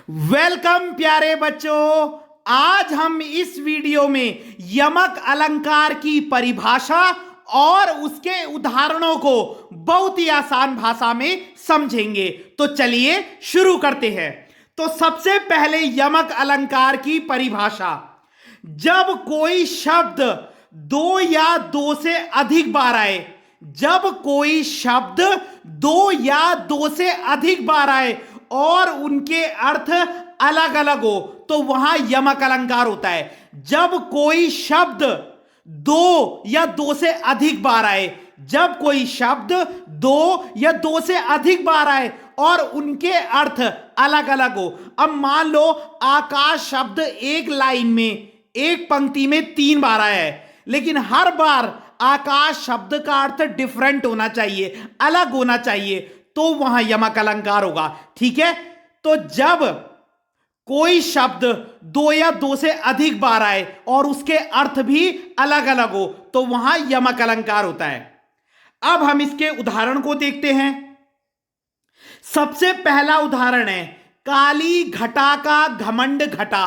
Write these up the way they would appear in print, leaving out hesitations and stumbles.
Welcome प्यारे बच्चों। आज हम इस वीडियो में यमक अलंकार की परिभाषा और उसके उदाहरणों को बहुत ही आसान भाषा में समझेंगे। तो चलिए शुरू करते हैं। तो सबसे पहले यमक अलंकार की परिभाषा। जब कोई शब्द दो या दो से अधिक बार आए, जब कोई शब्द दो या दो से अधिक बार आए और उनके अर्थ अलग अलग हो तो वहां यमक अलंकार होता है। जब कोई शब्द दो या दो से अधिक बार आए, जब कोई शब्द दो या दो से अधिक बार आए और उनके अर्थ अलग अलग हो। अब मान लो आकाश शब्द एक लाइन में, एक पंक्ति में 3 बार आया है, लेकिन हर बार आकाश शब्द का अर्थ डिफरेंट होना चाहिए, अलग होना चाहिए, तो वहां यमक अलंकार होगा। ठीक है। तो जब कोई शब्द दो या दो से अधिक बार आए और उसके अर्थ भी अलग अलग हो तो वहां यमक अलंकार होता है। अब हम इसके उदाहरण को देखते हैं। सबसे पहला उदाहरण है काली घटा का घमंड घटा।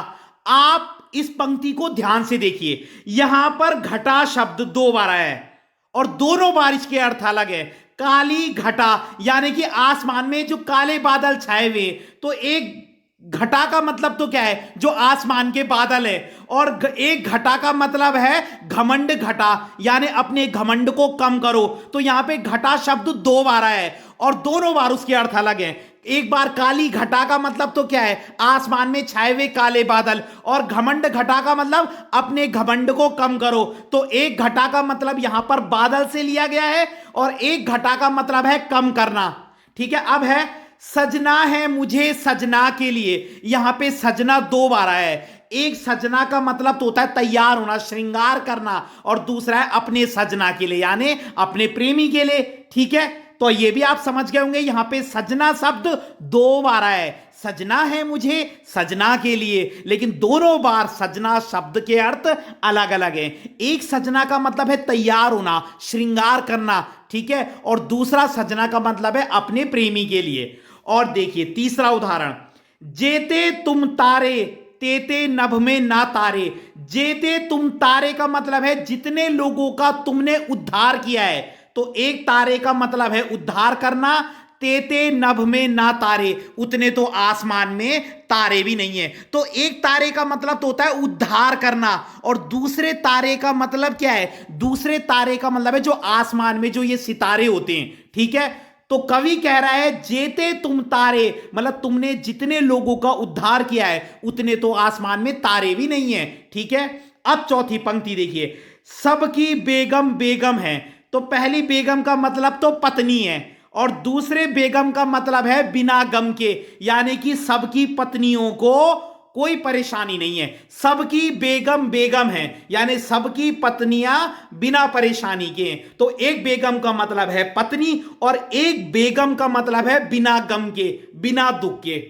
आप इस पंक्ति को ध्यान से देखिए। यहां पर घटा शब्द 2 बार आया है और दोनों बार इसके अर्थ अलग है। काली घटा यानी कि आसमान में जो काले बादल छाए हुए, तो एक घटा का मतलब तो क्या है, जो आसमान के बादल है, और एक घटा का मतलब है घमंड घटा यानी अपने घमंड को कम करो। तो यहां पे घटा शब्द 2 बार आया है और दोनों बार उसके अर्थ अलग हैं। एक बार काली घटा का मतलब तो क्या है, आसमान में छाए हुए काले बादल, और घमंड घटा का मतलब अपने घमंड को कम करो। तो एक घटा का मतलब यहां पर बादल से लिया गया है और एक घटा का मतलब है कम करना। ठीक है। अब है सजना है मुझे सजना के लिए। यहां पे सजना 2 बार आया है। एक सजना का मतलब तो होता है तैयार होना, श्रृंगार करना, और दूसरा है अपने सजना के लिए यानी अपने प्रेमी के लिए। ठीक है। तो ये भी आप समझ गए होंगे। यहां पे सजना शब्द 2 बार आया है। सजना है मुझे सजना के लिए, लेकिन दोनों बार सजना शब्द के अर्थ अलग अलग हैं। एक सजना का मतलब है तैयार होना, श्रृंगार करना। ठीक है। और दूसरा सजना का मतलब है अपने प्रेमी के लिए। और देखिए तीसरा उदाहरण, जेते तुम तारे तेते नभ में ना तारे। जेते तुम तारे का मतलब है जितने लोगों का तुमने उद्धार किया है। तो एक तारे का मतलब है उद्धार करना, तेते नभ में ना तारे, उतने तो आसमान में तारे भी नहीं है। तो एक तारे का मतलब तो होता है उद्धार करना, और दूसरे तारे का मतलब क्या है, दूसरे तारे का मतलब है जो आसमान में जो ये सितारे होते हैं। ठीक है। तो कवि कह रहा है जेते तुम तारे, मतलब तुमने जितने लोगों का उद्धार किया है उतने तो आसमान में तारे भी नहीं है। ठीक है। अब चौथी पंक्ति देखिए, सबकी बेगम बेगम है। तो पहली बेगम का मतलब तो पत्नी है, और दूसरे बेगम का मतलब है बिना गम के, यानी कि सबकी पत्नियों को कोई परेशानी नहीं है। सबकी बेगम बेगम है यानी सबकी पत्नियां बिना परेशानी के हैं। तो एक बेगम का मतलब है पत्नी और एक बेगम का मतलब है बिना गम के, बिना दुख के।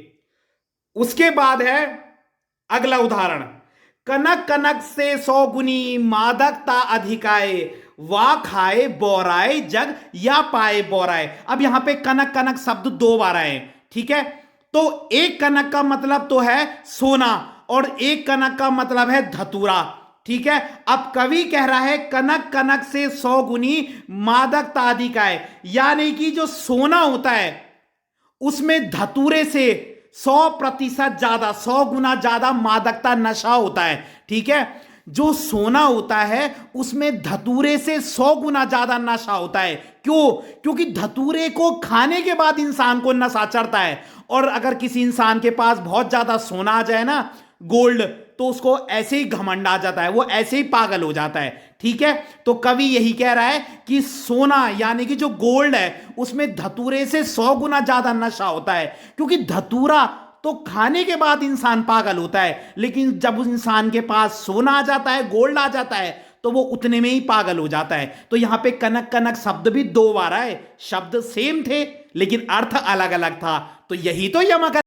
उसके बाद है अगला उदाहरण, कनक कनक से 100 गुनी मादकता अधिकाए, वा खाए बोराए जग या पाए बोराए। अब यहां पे कनक कनक शब्द 2 बार आए। ठीक है। तो एक कनक का मतलब तो है सोना और एक कनक का मतलब है धतूरा। ठीक है। अब कवि कह रहा है कनक कनक से 100 गुनी मादकता अधिकाए, यानी कि जो सोना होता है उसमें धतूरे से 100% ज्यादा, 100 गुना ज्यादा मादकता नशा होता है। ठीक है। जो सोना होता है उसमें धतूरे से 100 गुना ज्यादा नशा होता है। क्यों? क्योंकि धतूरे को खाने के बाद इंसान को नशा चढ़ता है, और अगर किसी इंसान के पास बहुत ज्यादा सोना आ जाए ना, गोल्ड, तो उसको ऐसे ही घमंड आ जाता है, वो ऐसे ही पागल हो जाता है। ठीक है। तो कवि यही कह रहा है कि सोना यानी कि जो गोल्ड है उसमें धतूरे से 100 गुना ज्यादा नशा होता है, क्योंकि धतूरा तो खाने के बाद इंसान पागल होता है, लेकिन जब उस इंसान के पास सोना आ जाता है, गोल्ड आ जाता है, तो वो उतने में ही पागल हो जाता है। तो यहां पे कनक कनक शब्द भी 2 बार आए। शब्द सेम थे लेकिन अर्थ अलग अलग था। तो यही तो यमक